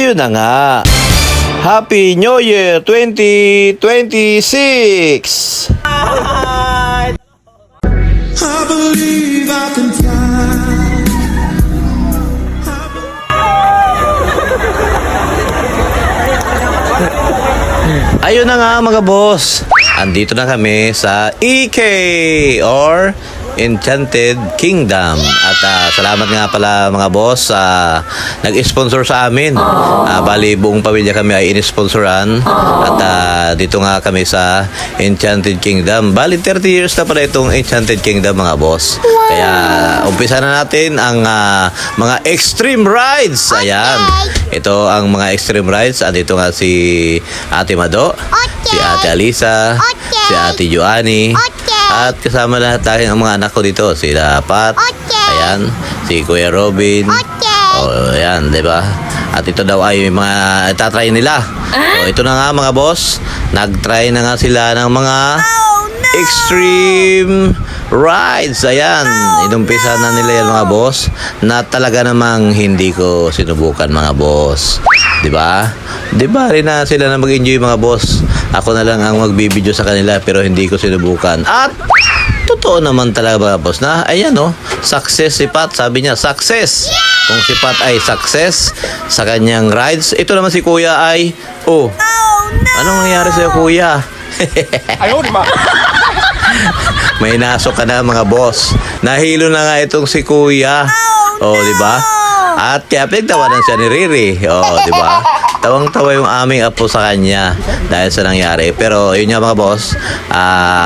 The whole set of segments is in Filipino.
Ayun na nga. Happy New Year 2026! I believe I can fly. Ayun na nga mga boss. Andito na kami sa EK or Enchanted Kingdom. At salamat nga pala mga boss sa nag-sponsor sa amin. Bali buong pamilya kami ay in-sponsoran. At dito nga kami sa Enchanted Kingdom. Bali 30 years na pala itong Enchanted Kingdom mga boss. Kaya umpisa na natin ang mga extreme rides. Ayan. Ito ang mga extreme rides. Andito nga si Ate Mado, si Ate Alisa, si Ate Joanny. At kasama lahat tayo ang mga anak ko dito. Sila Pat, ayan, si Kuya Robin. O, ayan, di ba? At ito daw ay mga itatry nila. So, ito na nga mga boss. Nag-try na nga sila ng mga extreme rides. Ayan, inumpisa na nila yan mga boss. Na talaga namang hindi ko sinubukan mga boss. Di ba? Di ba rin na sila na mag-enjoy mga boss. Ako na lang ang magbibideo sa kanila pero hindi ko sinubukan. At totoo naman talaga mga boss na ayan success si Pat. Sabi niya success. Kung si Pat ay success sa kanyang rides, ito naman si Kuya ay anong nangyari sa'yo Kuya? Ayaw, di ba? May nasok ka na mga boss. Nahilo na nga itong si Kuya. Di ba? At kaya pinagtawanan siya ni Riri. Di ba? Tawang-tawa yung aming apo sa kanya dahil sa nangyari. Pero yun nga mga boss,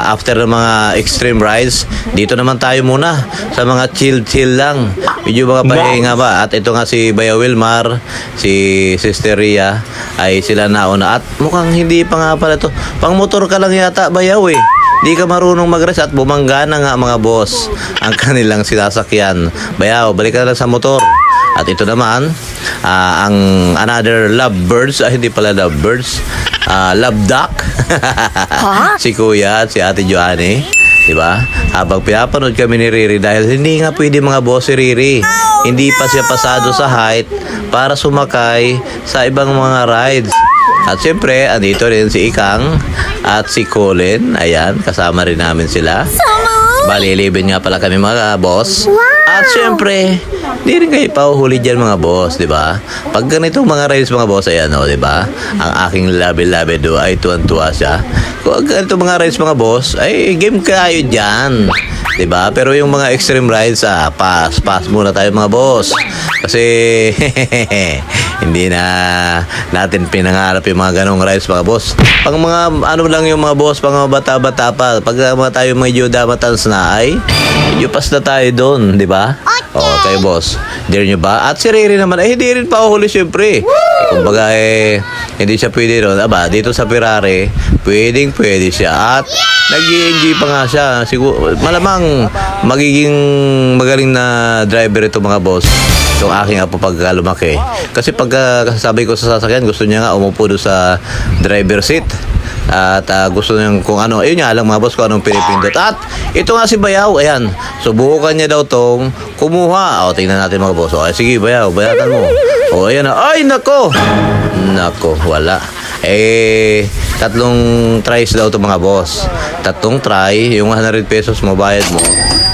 after ng mga extreme rides, dito naman tayo muna sa mga chill-chill lang. Medyo mga pahinga ba? At ito nga si Bayaw Wilmar, si Sister Ria, ay sila nauna. At mukhang hindi pa nga pala to. Pang motor ka lang yata, Bayaw eh. Di ka marunong mag-race at bumangga na nga mga boss ang kanilang sinasakyan. Bayaw, balik ka lang sa motor. At ito naman, ang another lovebirds, hindi pala lovebirds, love duck. Si Kuya at si Ate Joanny. Diba? Habang pinapanood kami ni Riri dahil hindi nga pwede mga boss si Riri. Hindi pa siya pasado sa height para sumakay sa ibang mga rides. At siyempre, andito rin si Ikang at si Colin. Ayan, kasama rin namin sila. Bali, 11 nga pala kami mga boss. At siyempre, di rin kayo pauhuli dyan mga boss, di ba? Pag ganitong mga rides mga boss, ayan di ba? Ang aking labi-labi do ay tuwan-tuwa siya. Kung ganitong mga rides mga boss, ay game kayo dyan. Di ba? Pero yung mga extreme rides, pass muna tayo mga boss. Kasi, hindi na natin pinangarap yung mga ganong rides mga boss. Pang mga, lang yung mga boss, pang mga bata-bata pa. Pag mga tayo medyo damatans na ay, medyo pas na tayo doon, di ba? Kayo boss, dare nyo ba? At si Riri naman, hindi rin pa uhuli syempre. Kumbaga hindi siya pwede ron. Dito sa Ferrari, pwede siya. At nag-i-enjoy pa nga siya. Siguro, malamang magiging magaling na driver ito mga boss. Itong aking apo pag lumaki. Kasi pag sabi ko sa sasakyan, gusto niya nga umupo doon sa driver seat. At gusto niya kung ano, ayun nga lang mga boss kung anong pinipindot. At ito nga si Bayaw, ayan, subukan niya daw tong kumuha. Tingnan natin mga boss. Sige Bayaw, bayatan mo. Ayan na, ay nako, wala. 3 tries daw to mga boss. 3 try, yung 100 pesos mo bayad mo.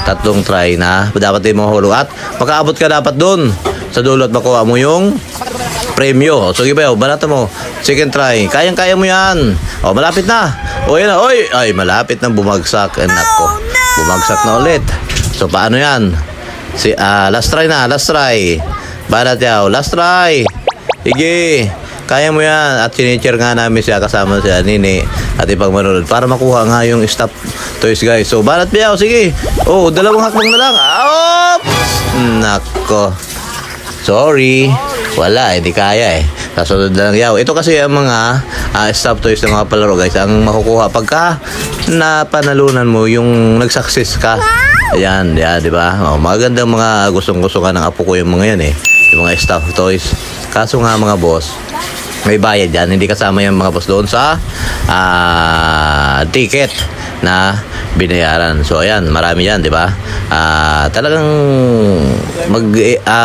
3 try na, dapat din mo hulog. At makaabot ka dapat doon sa dulo at makuha mo yung premyo. Sige Bayaw, balata mo. Second try, kayang-kaya mo yan. Malapit na. Ayan na, ay malapit na bumagsak. Nako, bumagsak na ulit. So paano yan? Last try na, last try. Balat yaw, last try. Sige, kaya mo yan. At sinicher nga namin siya kasama siya Nini at ipang manunod para makuha nga yung stop toys guys. So balat yaw, sige. Dalawang hakbang na lang. Nako, sorry, wala, hindi kaya kasunod na lang yaw. Ito kasi ang mga stop toys ng mga palaro guys ang makukuha pagka napanalunan mo yung nag-success ka. Ayan, di ba? Magandang mga gustong-gusto ka ng apo ko yung mga yan yung mga stop toys. Kaso nga mga boss, may bayad yan. Hindi kasama yung mga boss doon sa ticket na binayaran. So ayan, marami yan, di ba? Talagang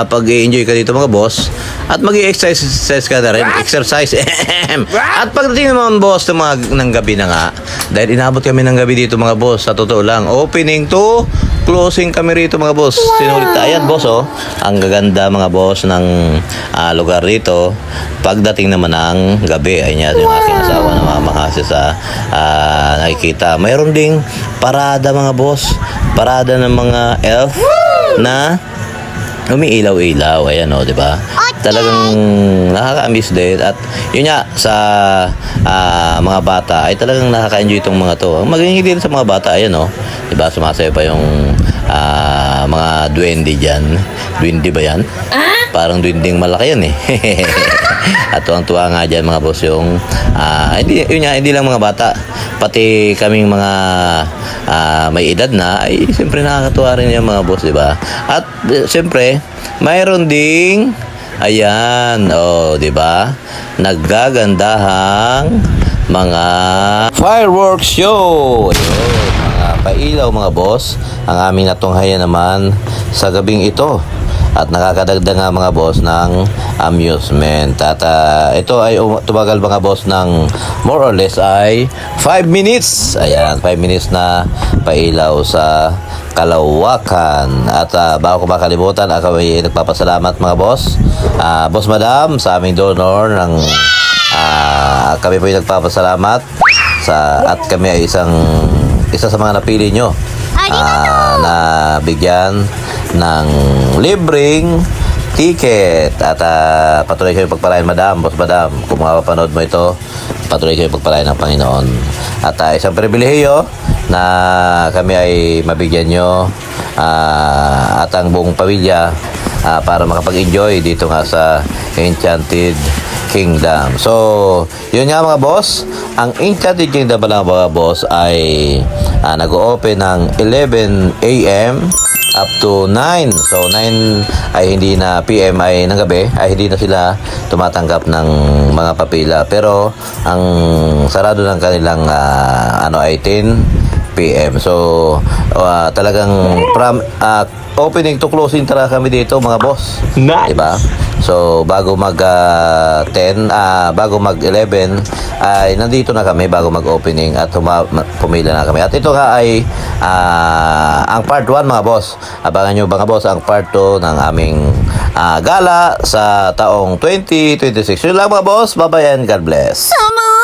pag-enjoy ka dito mga boss at mag-exercise ka na rin. Exercise. At pagdating naman boss ng gabi na nga, dahil inabot kami ng gabi dito mga boss, sa totoo lang, opening to closing kami rito mga boss. Sinulit ayan boss oh. Ang gaganda mga boss ng lugar rito. Pagdating naman ng gabi, ay niya yung aking asawa na mamahasa sa nakikita. Mayroon ding parada mga boss. Parada ng mga elf na umiilaw-ilaw. Ayan oh, di ba? Talagang nakaka-miss din. At yun nga, sa mga bata ay talagang nakaka-enjoy itong mga to. Magiging din sa mga bata, ayan oh. Diba, sumasayo pa yung mga duwende dyan. Duwende ba yan? Parang duwendeng malaki yan eh. At tuwang-tuwa nga dyan mga boss yung hindi lang mga bata, pati kaming mga may edad na ay siyempre nakakatuwa rin yung mga boss, diba? At siyempre mayroon ding ayan, oh, diba? Naggagandahang mga fireworks show. Ayun, mga pailaw mga boss ang aming natunghayan naman sa gabing ito. At nakakadagdag nga mga boss ng amusement. At ito ay tumagal mga boss ng more or less ay 5 minutes. Ayan, 5 minutes na pailaw sa Kalawakan. At bago ko makalimutan, ako ay nagpapasalamat mga boss. Boss Madam, sa aming donor ng kami po ay nagpapasalamat at kami ay isa sa mga napili nyo na bigyan ng libreng ticket. At patuloy kayo pagpalain Madam, Boss Madam. Kung mapapanood mo ito, patuloy kayo pagpalain ng Panginoon. At isang pribilehiyo na kami ay mabigyan nyo at ang buong pamilya para makapag-enjoy dito nga sa Enchanted Kingdom. So, yun nga mga boss, ang Enchanted Kingdom pala mga boss ay nag-open ng 11 a.m. up to 9. So 9 ay hindi na PM ay ng gabi, ay hindi na sila tumatanggap ng mga papila. Pero ang sarado ng kanilang ay 10 PM. So talagang from opening to closing talaga kami dito mga boss. Nice. Diba? So bago mag 10, bago mag 11 ay nandito na kami bago mag-opening at pumila na kami. At ito nga ay ang part 1 mga boss. Abangan nyo mga boss ang part 2 ng aming gala sa taong 2026. Yun lang mga boss. Bye-bye and God bless. Summer